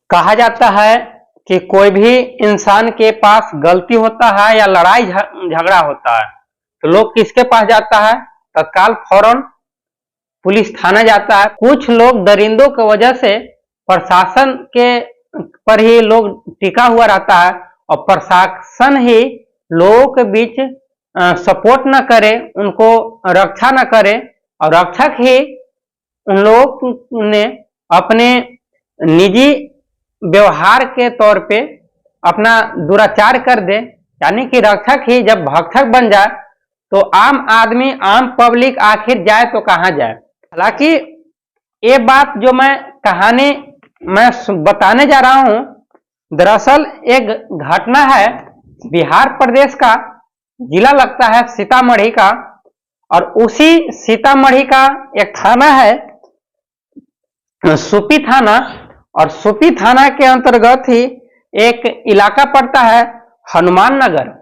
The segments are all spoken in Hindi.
कहा जाता है कि कोई भी इंसान के पास गलती होता है या लड़ाई झगड़ा होता है तो लोग किसके पास जाता है? तत्काल फौरन पुलिस थाना जाता है। कुछ लोग दरिंदों की वजह से प्रशासन के पर ही लोग टिका हुआ रहता है और प्रशासन ही लोगों के बीच सपोर्ट न करे, उनको रक्षा न करे और रक्षक ही उन लोगों ने अपने निजी व्यवहार के तौर पे अपना दुराचार कर दे, यानी कि रक्षक ही जब भक्षक बन जाए तो आम आदमी, आम पब्लिक आखिर जाए तो कहां जाए। हालांकि ये बात जो मैं कहानी मैं बताने जा रहा हूं, दरअसल एक घटना है बिहार प्रदेश का, जिला लगता है सीतामढ़ी का, और उसी सीतामढ़ी का एक थाना है सुपी थाना, और सुपी थाना के अंतर्गत ही एक इलाका पड़ता है हनुमान नगर,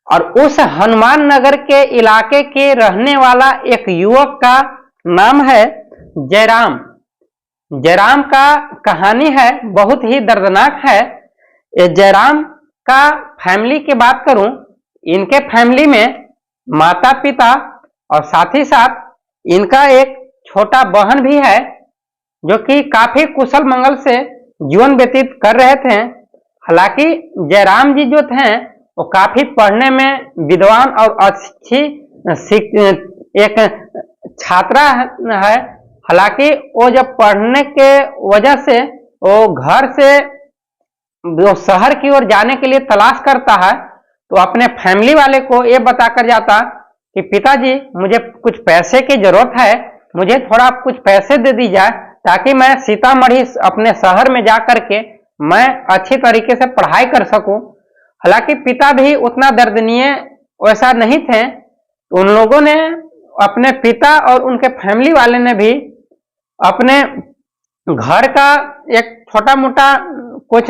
और उस हनुमान नगर के इलाके के रहने वाला एक युवक का नाम है जयराम। जयराम का कहानी है बहुत ही दर्दनाक है। ये जयराम का फैमिली की बात करूं, इनके फैमिली में माता पिता और साथ ही साथ इनका एक छोटा बहन भी है जो कि काफी कुशल मंगल से जीवन व्यतीत कर रहे थे। हालांकि जयराम जी जो थे वो काफी पढ़ने में विद्वान और अच्छी एक छात्रा है। हालांकि वो जब पढ़ने के वजह से वो घर से वो शहर की ओर जाने के लिए तलाश करता है तो अपने फैमिली वाले को ये बताकर जाता कि पिताजी मुझे कुछ पैसे की जरूरत है, मुझे थोड़ा कुछ पैसे दे दी जाए ताकि मैं सीतामढ़ी अपने शहर में जा करके मैं अच्छी तरीके से पढ़ाई कर सकूं। हालांकि पिता भी उतना दर्दनीय वैसा नहीं थे, उन लोगों ने, अपने पिता और उनके फैमिली वाले ने भी अपने घर का एक छोटा मोटा कुछ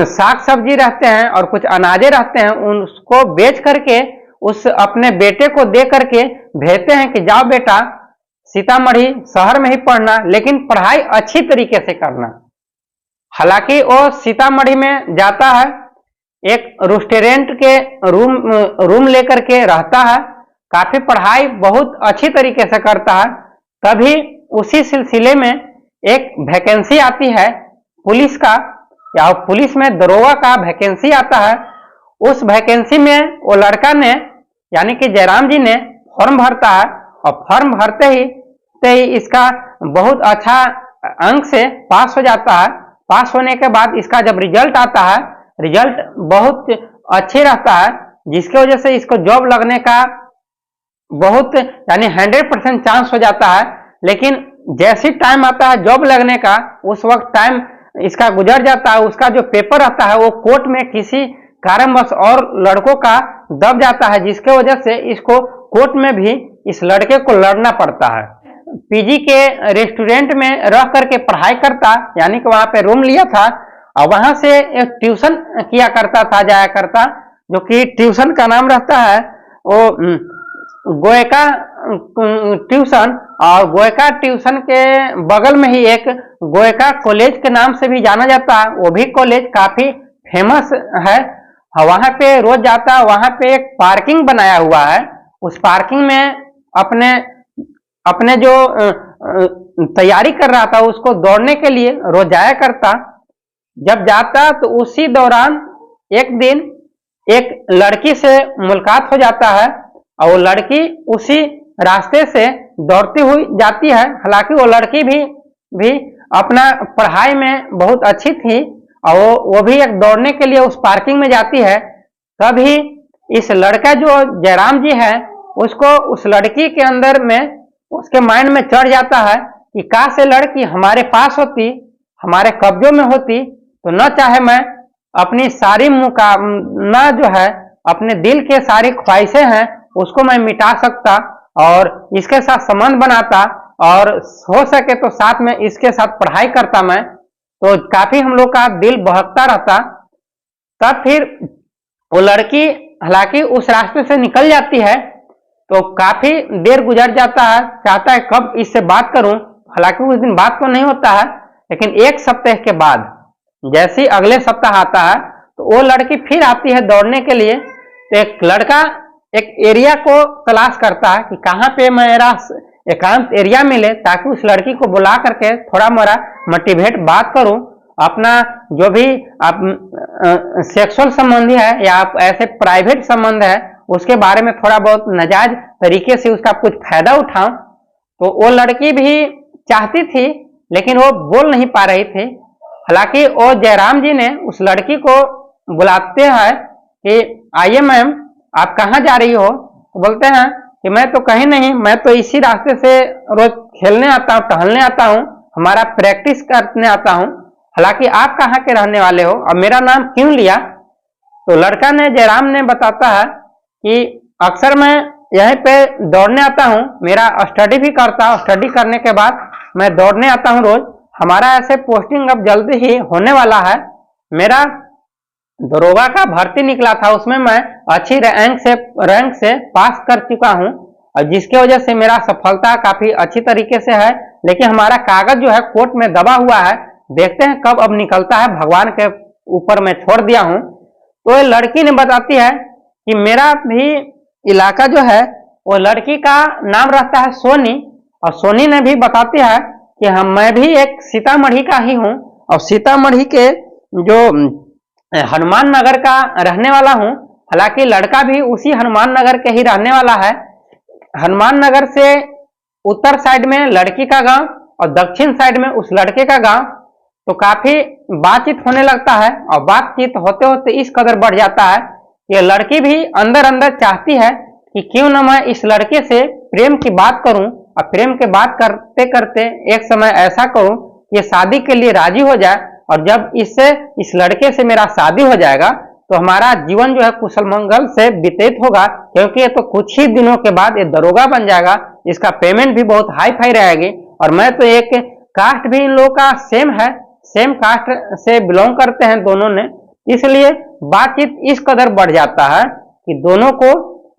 साग सब्जी रहते हैं और कुछ अनाजे रहते हैं, उसको बेच करके उस अपने बेटे को दे करके भेजते हैं कि जाओ बेटा सीतामढ़ी शहर में ही पढ़ना, लेकिन पढ़ाई अच्छी तरीके से करना। हालांकि वो सीतामढ़ी में जाता है, एक रेस्टोरेंट के रूम लेकर के रहता है, काफी पढ़ाई बहुत अच्छी तरीके से करता है। तभी उसी सिलसिले में एक वैकेंसी आती है पुलिस का, या पुलिस में दरोगा का वैकेंसी आता है। उस वैकेंसी में वो लड़का ने, यानी कि जयराम जी ने फॉर्म भरता है और फॉर्म भरते ही इसका बहुत अच्छा अंक से पास हो जाता है। पास होने के बाद इसका जब रिजल्ट आता है, रिजल्ट बहुत अच्छे रहता है, जिसकी वजह से इसको जॉब लगने का बहुत यानी 100% चांस हो जाता है। लेकिन जैसी टाइम आता है जॉब लगने का, उस वक्त टाइम इसका गुजर जाता है। उसका जो पेपर रहता है वो कोर्ट में किसी कारणवश और लड़कों का दब जाता है, जिसके वजह से इसको कोर्ट में भी इस लड़के को लड़ना पड़ता है। पीजी के रेस्टोरेंट में रह करके पढ़ाई करता, यानी कि वहां पे रूम लिया था और वहां से एक ट्यूशन किया करता था, जाया करता, जो कि ट्यूशन का नाम रहता है वो गोयका ट्यूशन। और गोयका ट्यूशन के बगल में ही एक गोयका कॉलेज के नाम से भी जाना जाता है, वो भी कॉलेज काफी फेमस है। वहां पे रोज जाता, वहां पे एक पार्किंग बनाया हुआ है, उस पार्किंग में अपने जो तैयारी कर रहा था उसको दौड़ने के लिए रोज जाया करता। जब जाता तो उसी दौरान एक दिन एक लड़की से मुलाकात हो जाता है और वो लड़की उसी रास्ते से दौड़ती हुई जाती है। हालांकि वो लड़की भी अपना पढ़ाई में बहुत अच्छी थी और वो भी एक दौड़ने के लिए उस पार्किंग में जाती है। तभी इस लड़का जो जयराम जी है उसको उस लड़की के अंदर में, उसके माइंड में चढ़ जाता है कि काश ये लड़की हमारे पास होती, हमारे कब्जों में होती तो न चाहे मैं अपनी सारी मुकामना जो है, अपने दिल के सारी ख्वाहिशें हैं उसको मैं मिटा सकता और इसके साथ संबंध बनाता और हो सके तो साथ में इसके साथ पढ़ाई करता मैं, तो काफी हम लोग का दिल बहकता रहता। तब फिर वो लड़की हालांकि उस रास्ते से निकल जाती है तो काफी देर गुजर जाता है, चाहता है कब इससे बात करूं। हालांकि उस दिन बात तो नहीं होता है, लेकिन एक सप्ताह के बाद जैसे ही अगले सप्ताह आता है तो वो लड़की फिर आती है दौड़ने के लिए। तो एक लड़का एक एरिया को तलाश करता है कि कहाँ पे मेरा एकांत एरिया मिले, ताकि उस लड़की को बुला करके थोड़ा मोड़ा मोटिवेट बात करूं, अपना जो भी आप सेक्सुअल संबंधी है या आप ऐसे प्राइवेट संबंध है उसके बारे में थोड़ा बहुत नाजायज तरीके से उसका कुछ फायदा उठाऊं। तो वो लड़की भी चाहती थी लेकिन वो बोल नहीं पा रही थी। हालांकि वो जयराम जी ने उस लड़की को बुलाते हैं कि आइए मैम, आप कहाँ जा रही हो? तो बोलते हैं कि मैं तो कहीं नहीं, मैं तो इसी रास्ते से रोज खेलने आता हूँ, टहलने आता हूँ, हमारा प्रैक्टिस करने आता हूँ। हालांकि आप कहाँ के रहने वाले हो और मेरा नाम क्यों लिया? तो लड़का ने, जयराम ने बताता है कि अक्सर मैं यहीं पे दौड़ने आता हूँ, मेरा स्टडी भी करता हूँ, स्टडी करने के बाद मैं दौड़ने आता हूँ रोज। हमारा ऐसे पोस्टिंग अब जल्दी ही होने वाला है। मेरा दरोगा का भर्ती निकला था, उसमें मैं अच्छी रैंक से पास कर चुका हूं और जिसके वजह से मेरा सफलता काफी अच्छी तरीके से है। लेकिन हमारा कागज जो है कोर्ट में दबा हुआ है, देखते हैं कब अब निकलता है, भगवान के ऊपर मैं छोड़ दिया हूं। तो लड़की ने बताती है कि मेरा भी इलाका जो है वो लड़की का नाम रहता है सोनी, और सोनी ने भी बताती है कि मैं भी एक सीतामढ़ी का ही हूँ और सीतामढ़ी के जो हनुमान नगर का रहने वाला हूं। हालांकि लड़का भी उसी हनुमान नगर के ही रहने वाला है। हनुमान नगर से उत्तर साइड में लड़की का गांव और दक्षिण साइड में उस लड़के का गांव। तो काफी बातचीत होने लगता है और बातचीत होते होते इस कदर बढ़ जाता है कि लड़की भी अंदर अंदर चाहती है कि क्यों न मैं इस लड़के से प्रेम की बात करूं, और प्रेम की बात करते करते एक समय ऐसा करूं कि शादी के लिए राजी हो जाए, और जब इस लड़के से मेरा शादी हो जाएगा तो हमारा जीवन जो है कुशल मंगल से व्यतीत होगा, क्योंकि ये तो कुछ ही दिनों के बाद ये दरोगा बन जाएगा, इसका पेमेंट भी बहुत हाई फाई रहेगी, और मैं तो एक कास्ट भी इन लोगों का सेम है, सेम कास्ट से बिलोंग करते हैं दोनों ने। इसलिए बातचीत इस कदर बढ़ जाता है कि दोनों को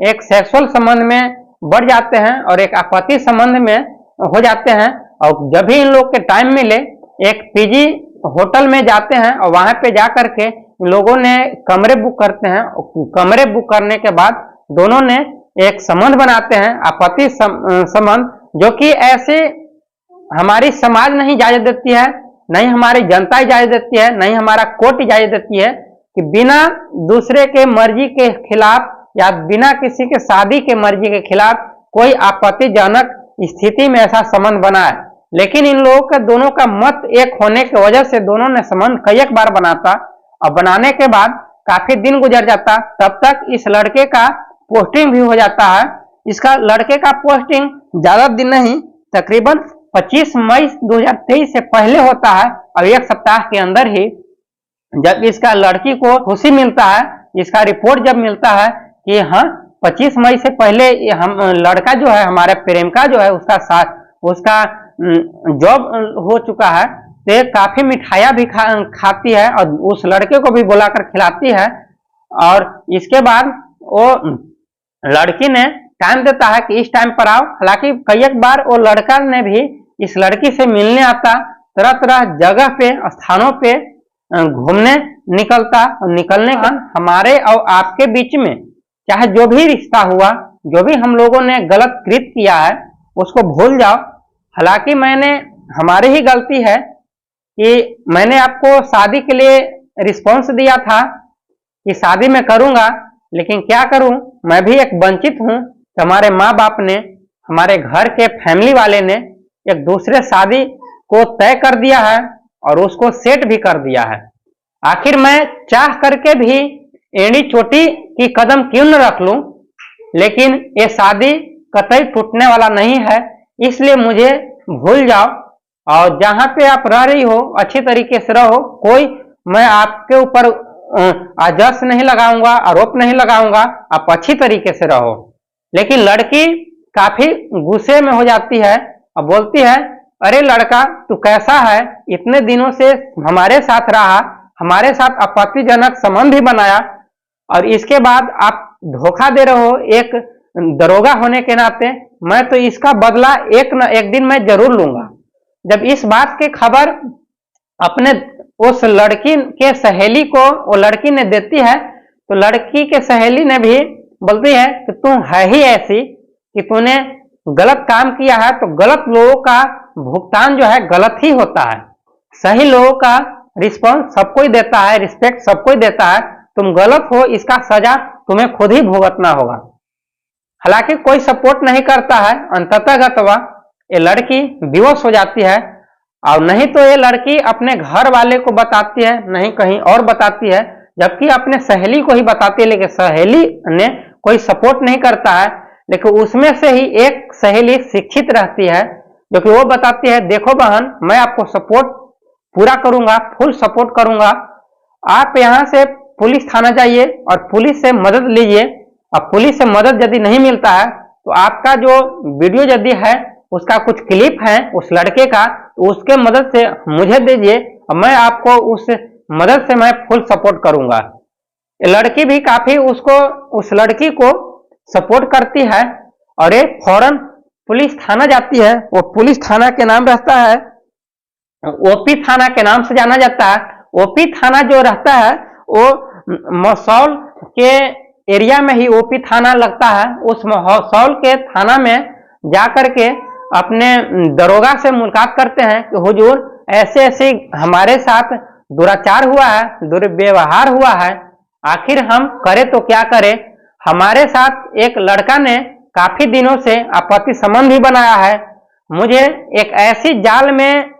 एक सेक्सुअल संबंध में बढ़ जाते हैं और एक आपत्ति संबंध में हो जाते हैं। और जब भी इन लोग के टाइम मिले एक पीजी होटल में जाते हैं और वहां पे जाकर के लोगों ने कमरे बुक करते हैं। कमरे बुक करने के बाद दोनों ने एक संबंध बनाते हैं, आपत्ति संबंध, जो कि ऐसे हमारी समाज नहीं इजाजत देती है, नहीं हमारी जनता इजाजत देती है, नहीं हमारा कोर्ट इजाजत देती है कि बिना दूसरे के मर्जी के खिलाफ या बिना किसी के शादी के मर्जी के खिलाफ कोई आपत्तिजनक स्थिति में ऐसा संबंध बनाए। लेकिन इन लोगों का दोनों का मत एक होने की वजह से दोनों ने संबंध कई एक बार बनाता, और बनाने के बाद काफी दिन गुजर जाता, तब तक इस लड़के का पोस्टिंग भी हो जाता है। इसका लड़के का पोस्टिंग ज्यादा दिन नहीं, तकरीबन 25 मई 2023 से पहले होता है, और एक सप्ताह के अंदर ही जब इसका लड़की को खुशी मिलता है, इसका रिपोर्ट जब मिलता है कि हाँ 25 मई से पहले हम लड़का जो है हमारे प्रेमिका जो है उसका जॉब हो चुका है, तो काफी मिठाइयाँ भी खाती है और उस लड़के को भी बुलाकर खिलाती है। और इसके बाद वो लड़की ने टाइम देता है कि इस टाइम पर आओ। हालांकि कई एक बार वो लड़का ने भी इस लड़की से मिलने आता, तरह तरह जगह पे स्थानों पे घूमने निकलता, और निकलने का हमारे और आपके बीच में चाहे जो भी रिश्ता हुआ, जो भी हम लोगों ने गलत कृत किया है उसको भूल जाओ। हालांकि हमारी ही गलती है कि मैंने आपको शादी के लिए रिस्पॉन्स दिया था कि शादी में करूंगा, लेकिन क्या करूं, मैं भी एक वंचित हूं। हमारे माँ बाप ने, हमारे घर के फैमिली वाले ने एक दूसरे शादी को तय कर दिया है और उसको सेट भी कर दिया है। आखिर मैं चाह करके भी एड़ी चोटी की कदम क्यों न रख लूं, लेकिन ये शादी कतई टूटने वाला नहीं है। इसलिए मुझे भूल जाओ और जहां पे आप रह रही हो अच्छी तरीके से रहो। कोई मैं आपके ऊपर आजस नहीं लगाऊंगा, आरोप नहीं लगाऊंगा, आप अच्छी तरीके से रहो। लेकिन लड़की काफी गुस्से में हो जाती है और बोलती है, अरे लड़का तू कैसा है, इतने दिनों से हमारे साथ रहा, हमारे साथ आपत्तिजनक संबंध भी बनाया, और इसके बाद आप धोखा दे रहे हो एक दरोगा होने के नाते। मैं तो इसका बदला एक न एक दिन मैं जरूर लूंगा। जब इस बात की खबर अपने उस लड़की के सहेली को वो लड़की ने देती है, तो लड़की के सहेली ने भी बोलती है कि तू है ही ऐसी कि तूने गलत काम किया है, तो गलत लोगों का भुगतान जो है गलत ही होता है। सही लोगों का रिस्पॉन्स सबको ही देता है, रिस्पेक्ट सबको ही देता है। तुम गलत हो, इसका सजा तुम्हें खुद ही भुगतना होगा। हालांकि कोई सपोर्ट नहीं करता है, अंततः ये लड़की बेहोश हो जाती है, और नहीं तो ये लड़की अपने घर वाले को बताती है, नहीं कहीं और बताती है, जबकि अपने सहेली को ही बताती है। लेकिन सहेली ने कोई सपोर्ट नहीं करता है। लेकिन उसमें से ही एक सहेली शिक्षित रहती है, जो कि वो बताती है, देखो बहन, मैं आपको सपोर्ट पूरा करूंगा, फुल सपोर्ट करूंगा। आप यहाँ से पुलिस थाना जाइए और पुलिस से मदद लीजिए। अब पुलिस से मदद यदि नहीं मिलता है तो आपका जो वीडियो यदि है उसका कुछ क्लिप है उस लड़के का, तो उसके मदद से मुझे दीजिए, और मैं आपको उस मदद से मैं फुल सपोर्ट करूंगा। लड़की भी काफी उस लड़की को सपोर्ट करती है, और ये फौरन पुलिस थाना जाती है। वो पुलिस थाना के नाम रहता है, ओपी थाना के नाम से जाना जाता है। ओपी थाना जो रहता है वो मसौल के एरिया में ही ओपी थाना लगता है। उस मसौल के थाना में जाकर के अपने दरोगा से मुलाकात करते हैं कि हुजूर, ऐसे ऐसे हमारे साथ दुराचार हुआ है, दुर्व्यवहार हुआ है, आखिर हम करें तो क्या करें। हमारे साथ एक लड़का ने काफी दिनों से आपत्ति संबंध भी बनाया है, मुझे एक ऐसी जाल में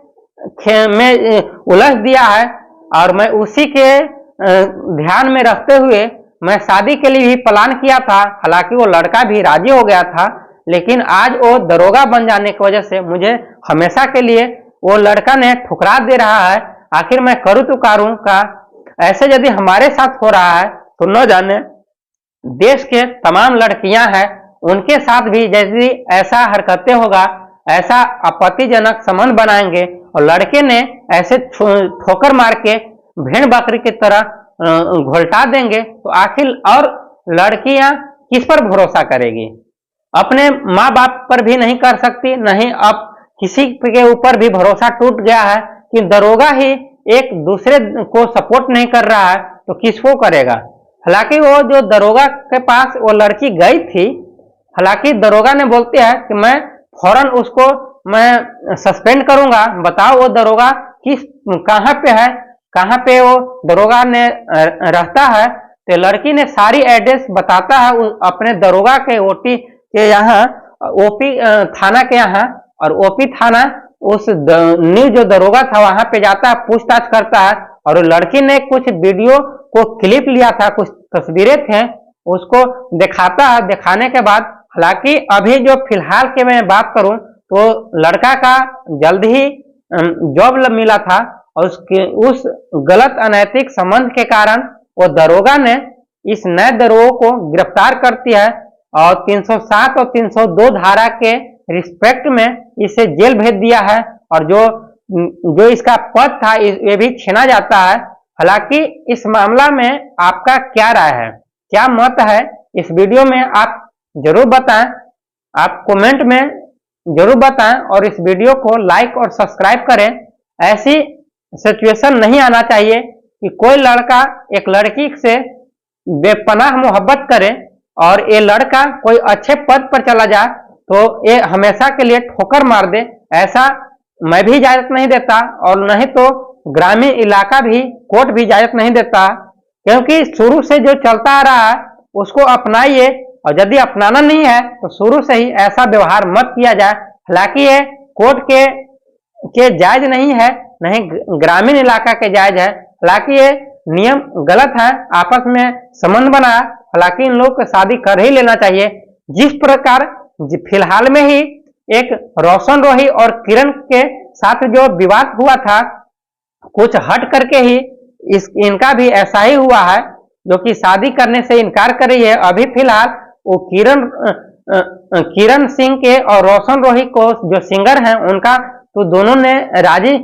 उलझ दिया है, और मैं उसी के ध्यान में रखते हुए मैं शादी के लिए भी प्लान किया था। हालांकि वो लड़का भी राजी हो गया था, लेकिन आज वो दरोगा बन जाने की वजह से मुझे हमेशा के लिए वो लड़का ने ठुकरा दे रहा है। आखिर मैं करूँ तो करूँ का। ऐसे यदि हमारे साथ हो रहा है तो न जाने देश के तमाम लड़कियां हैं, उनके साथ भी यदि ऐसा हरकतें होगा, ऐसा आपत्तिजनक संबंध बनाएंगे और लड़के ने ऐसे ठोकर मार के भेड़ बकरी की तरह घोलटा देंगे, तो आखिर और लड़कियां किस पर भरोसा करेगी। अपने माँ बाप पर भी नहीं कर सकती, नहीं अब किसी के ऊपर भी भरोसा टूट गया है कि दरोगा ही एक दूसरे को सपोर्ट नहीं कर रहा है तो किसको करेगा। हालांकि वो जो दरोगा के पास वो लड़की गई थी, हालांकि दरोगा ने बोलते हैं कि मैं फौरन उसको मैं सस्पेंड करूंगा। बताओ वो दरोगा कहाँ पे है, कहाँ पे वो दरोगा ने रहता है। तो लड़की ने सारी एड्रेस बताता है अपने दरोगा के ओटी के यहाँ, ओपी थाना के यहाँ, और ओपी थाना उस न्यू जो दरोगा था वहां पे जाता है, पूछताछ करता है, और लड़की ने कुछ वीडियो को क्लिप लिया था, कुछ तस्वीरें थे, उसको दिखाता है। दिखाने के बाद हालांकि अभी जो फिलहाल के मैं बात करूं तो लड़का का जल्द ही जॉब मिला था, और उस गलत अनैतिक संबंध के कारण वो दरोगा ने इस नए दरोगा को गिरफ्तार करती है और 307 और 302 धारा के रिस्पेक्ट में इसे जेल भेज दिया है, और जो इसका पद था ये भी छीना जाता है। हालांकि इस मामला में आपका क्या राय है, क्या मत है, इस वीडियो में आप जरूर बताएं, आप कमेंट में जरूर बताएं, और इस वीडियो को लाइक और सब्सक्राइब करें। ऐसी सिचुएशन नहीं आना चाहिए कि कोई लड़का एक लड़की से बेपनाह मोहब्बत करे और ये लड़का कोई अच्छे पद पर चला जाए तो ये हमेशा के लिए ठोकर मार दे। ऐसा मैं भी इजाजत नहीं देता, और नहीं तो ग्रामीण इलाका भी, कोर्ट भी इजाजत नहीं देता, क्योंकि शुरू से जो चलता आ रहा है उसको अपनाइए, और यदि अपनाना नहीं है तो शुरू से ही ऐसा व्यवहार मत किया जाए। हालांकि ये कोर्ट के जायज नहीं है, नहीं ग्रामीण इलाका के जायज है। हालांकि ये नियम गलत है, आपस में संबंध बना, हालांकि इन लोग को शादी कर ही लेना चाहिए। जिस प्रकार फिलहाल में ही एक रोशन रोही और किरण के साथ जो विवाद हुआ था, कुछ हट करके ही इनका भी ऐसा ही हुआ है, जो कि शादी करने से इनकार कर रही है। अभी फिलहाल वो किरण सिंह के और रोशन रोही को जो सिंगर हैं उनका तो दोनों ने राजी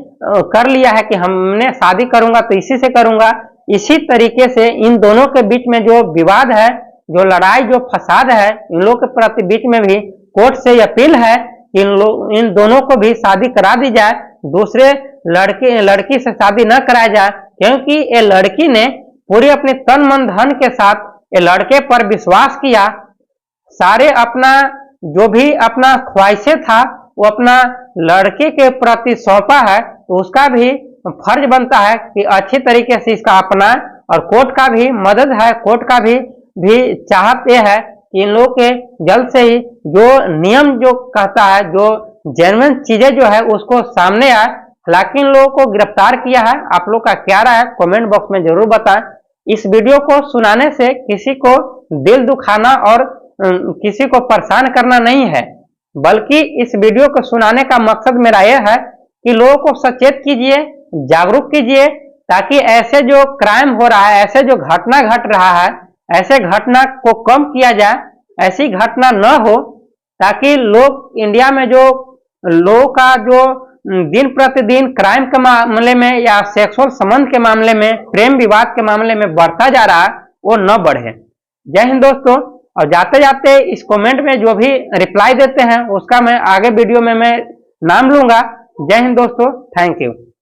कर लिया है कि हमने शादी करूंगा तो इसी से करूंगा। इसी तरीके से इन दोनों के बीच में जो विवाद है, जो लड़ाई, जो फसाद है, इन लोग के प्रति बीच में भी कोर्ट से अपील है कि इन दोनों को भी शादी करा दी जाए, दूसरे लड़की से शादी न कराया जाए, क्योंकि ये लड़की ने पूरी अपनी तन मन धन के साथ ये लड़के पर विश्वास किया, सारे अपना जो भी अपना ख्वाहिशें था वो अपना लड़के के प्रति सौंपा है, तो उसका भी फर्ज बनता है कि अच्छी तरीके से इसका अपना, और कोर्ट का भी मदद है, कोर्ट का भी चाहत ये है कि इन लोगों के जल्द से ही जो नियम जो कहता है, जो जेन्युइन चीजें जो है उसको सामने आए। हालांकि इन लोगों को गिरफ्तार किया है, आप लोग का क्या राय है कमेंट बॉक्स में जरूर बताएं। इस वीडियो को सुनाने से किसी को दिल दुखाना और किसी को परेशान करना नहीं है, बल्कि इस वीडियो को सुनाने का मकसद मेरा यह है कि लोगों को सचेत कीजिए, जागरूक कीजिए, ताकि ऐसे जो क्राइम हो रहा है, ऐसे जो घटना घट रहा है, ऐसे घटना को कम किया जाए, ऐसी घटना न हो, ताकि लोग इंडिया में जो लोगों का जो दिन प्रतिदिन क्राइम के मामले में या सेक्सुअल संबंध के मामले में, प्रेम विवाद के मामले में बढ़ता जा रहा है, वो न बढ़े। जय हिंद दोस्तों। और जाते जाते इस कमेंट में जो भी रिप्लाई देते हैं उसका मैं आगे वीडियो में मैं नाम लूंगा। जय हिंद दोस्तों, थैंक यू।